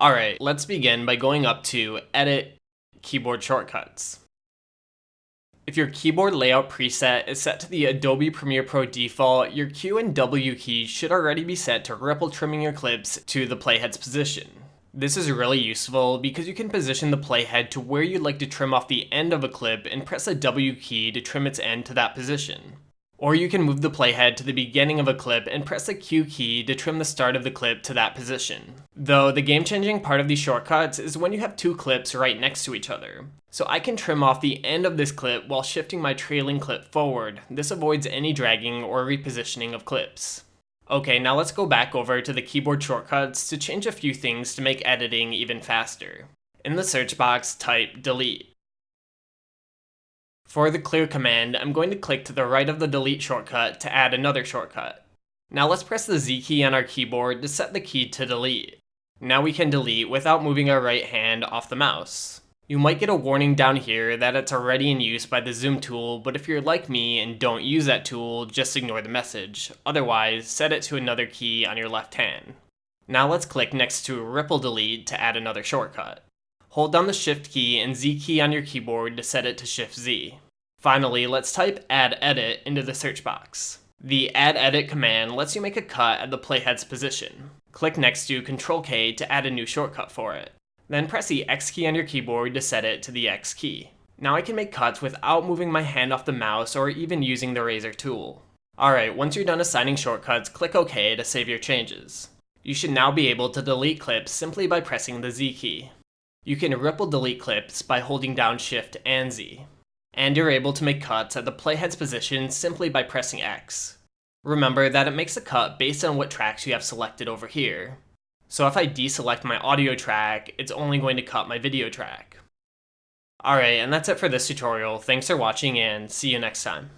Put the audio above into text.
Alright, let's begin by going up to Edit, Keyboard Shortcuts. If your keyboard layout preset is set to the Adobe Premiere Pro default, your Q and W keys should already be set to ripple trimming your clips to the playhead's position. This is really useful because you can position the playhead to where you'd like to trim off the end of a clip and press the W key to trim its end to that position. Or you can move the playhead to the beginning of a clip and press the Q key to trim the start of the clip to that position. Though the game-changing part of these shortcuts is when you have two clips right next to each other. So I can trim off the end of this clip while shifting my trailing clip forward. This avoids any dragging or repositioning of clips. Okay, now let's go back over to the keyboard shortcuts to change a few things to make editing even faster. In the search box, type delete. For the clear command, I'm going to click to the right of the delete shortcut to add another shortcut. Now let's press the Z key on our keyboard to set the key to delete. Now we can delete without moving our right hand off the mouse. You might get a warning down here that it's already in use by the zoom tool, but if you're like me and don't use that tool, just ignore the message. Otherwise, set it to another key on your left hand. Now let's click next to ripple delete to add another shortcut. Hold down the shift key and Z key on your keyboard to set it to shift Z. Finally, let's type add edit into the search box. The add edit command lets you make a cut at the playhead's position. Click next to Ctrl K to add a new shortcut for it. Then press the X key on your keyboard to set it to the X key. Now I can make cuts without moving my hand off the mouse or even using the razor tool. Alright, once you're done assigning shortcuts, click OK to save your changes. You should now be able to delete clips simply by pressing the Z key. You can ripple delete clips by holding down Shift and Z. And you're able to make cuts at the playhead's position simply by pressing X. Remember that it makes a cut based on what tracks you have selected over here. So if I deselect my audio track, it's only going to cut my video track. Alright, and that's it for this tutorial. Thanks for watching and see you next time.